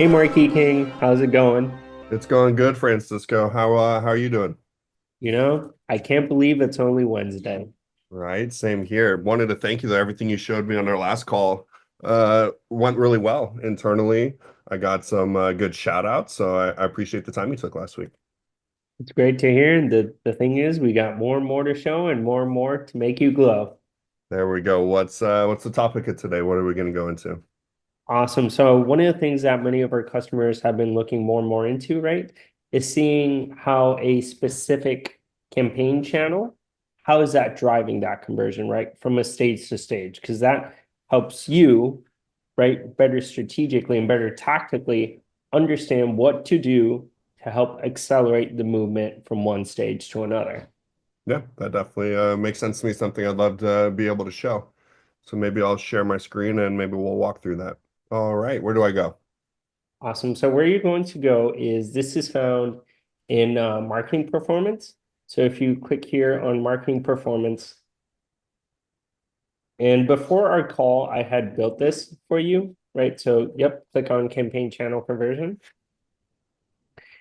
Hey, Marquis King, how's it going? It's going good, Francisco. How are you doing? I can't believe it's only Wednesday. Right, same here. Wanted to thank you though. Everything you showed me on our last call went really well internally. I got some good shout outs, so I appreciate the time you took last week. It's great to hear. And the thing is, we got more and more to show and more to make you glow. There we go. What's the topic of today? What are we going to go into? Awesome. So one of the things that many of our customers have been looking more and more into, right, is seeing how a specific campaign channel, how is that driving that conversion, right, from a stage to stage? Because that helps you, right, better strategically and better tactically understand what to do to help accelerate the movement from one stage to another. Yeah, that definitely makes sense to me. Something I'd love to be able to show. So maybe I'll share my screen and maybe we'll walk through that. All right, where do I go? Awesome. So where you're going to go is this is found in marketing performance. So if you click here on marketing performance, and before our call, I had built this for you, right? So yep, click on campaign channel conversion.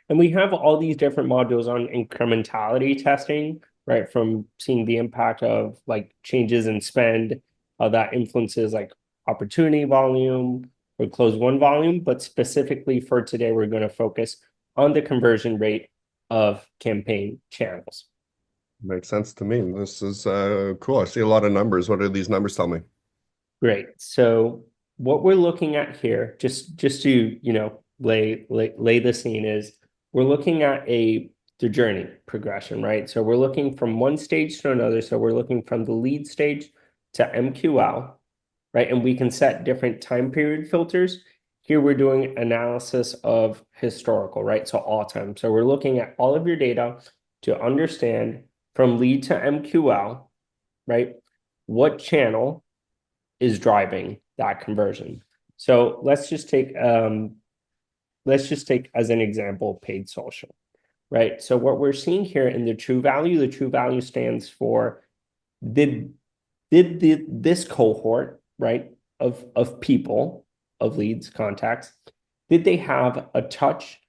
And we have all these different modules on incrementality testing, right? From seeing the impact of like changes in spend, how that influences like opportunity volume or close one volume. But specifically for today, we're going to focus on the conversion rate of campaign channels. Makes sense to me. This is cool. I see a lot of numbers. What do these numbers tell me? Great. So what we're looking at here, just to, lay the scene is we're looking at the journey progression, right? So we're looking from one stage to another. So we're looking from the lead stage to MQL, right? And we can set different time period filters. Here we're doing analysis of historical, right? So all time. So we're looking at all of your data to understand from lead to MQL, right? What channel is driving that conversion. So let's just take as an example paid social, right? So what we're seeing here in the true value stands for did this cohort, right, of people, of leads, contacts, did they have a touch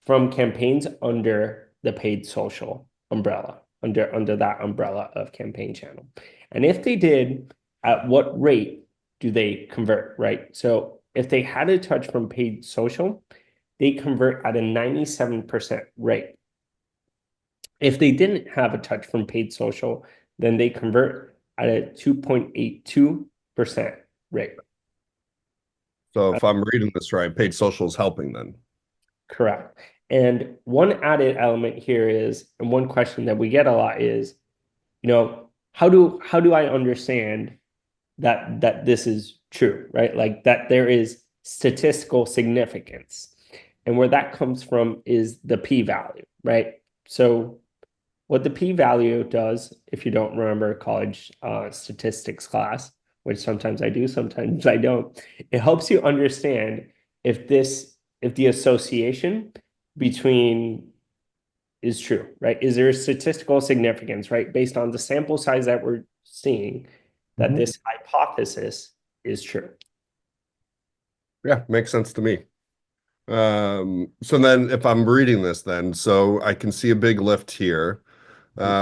from campaigns under the paid social umbrella, under that umbrella of campaign channel? And if they did, at what rate do they convert, right? So if they had a touch from paid social, they convert at a 97% rate. If they didn't have a touch from paid social, then they convert at a 2.82% rate. So if I'm reading this right, paid social is helping then. Correct. And one added element here is, and one question that we get a lot is, how do I understand that this is true, right? Like that there is statistical significance. And where that comes from is the p-value, right? So what the p-value does, if you don't remember college statistics class, which sometimes I do, sometimes I don't, it helps you understand if the association between is true, right? Is there a statistical significance, right? Based on the sample size that we're seeing, that Mhm. this hypothesis is true. Yeah, makes sense to me. So then if I'm reading this then, so I can see a big lift here,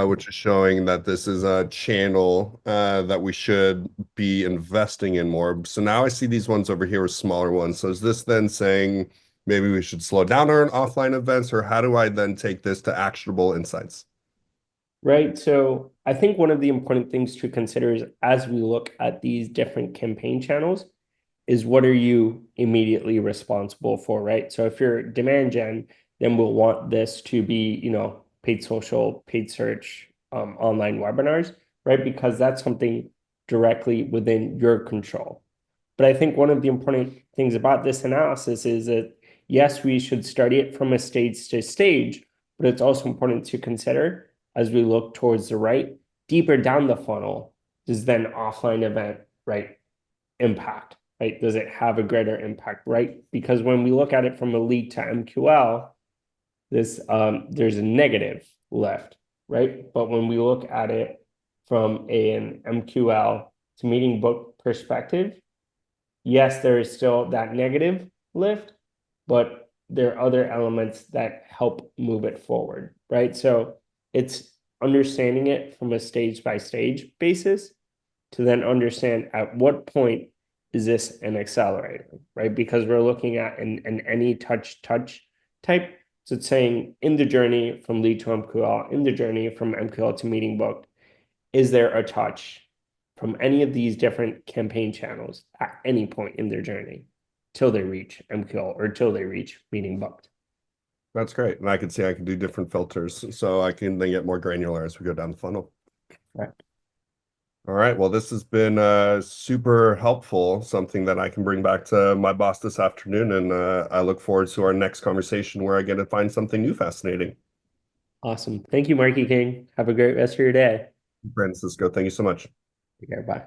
which is showing that this is a channel that we should be investing in more. So now I see these ones over here as smaller ones. So is this then saying maybe we should slow down our offline events, or how do I then take this to actionable insights? Right. So I think one of the important things to consider is as we look at these different campaign channels, is what are you immediately responsible for, right? So if you're demand gen, then we'll want this to be, paid social, paid search, online webinars, right? Because that's something directly within your control. But I think one of the important things about this analysis is that yes, we should study it from a stage to stage, but it's also important to consider as we look towards the right, deeper down the funnel, does then offline event, right, impact, right? Does it have a greater impact, right? Because when we look at it from a lead to MQL, there's a negative lift, right? But when we look at it from an MQL to meeting book perspective, yes, there is still that negative lift, but there are other elements that help move it forward, right? So it's understanding it from a stage by stage basis to then understand at what point is this an accelerator, right? Because we're looking at an any touch type. So it's saying in the journey from lead to MQL, in the journey from MQL to meeting booked, is there a touch from any of these different campaign channels at any point in their journey till they reach MQL or till they reach meeting booked? That's great. And I can see I can do different filters, so I can then get more granular as we go down the funnel. Right. All right. Well, this has been super helpful, something that I can bring back to my boss this afternoon. And I look forward to our next conversation where I get to find something new fascinating. Awesome. Thank you, Marky King. Have a great rest of your day. Francisco, thank you so much. Take care. Bye.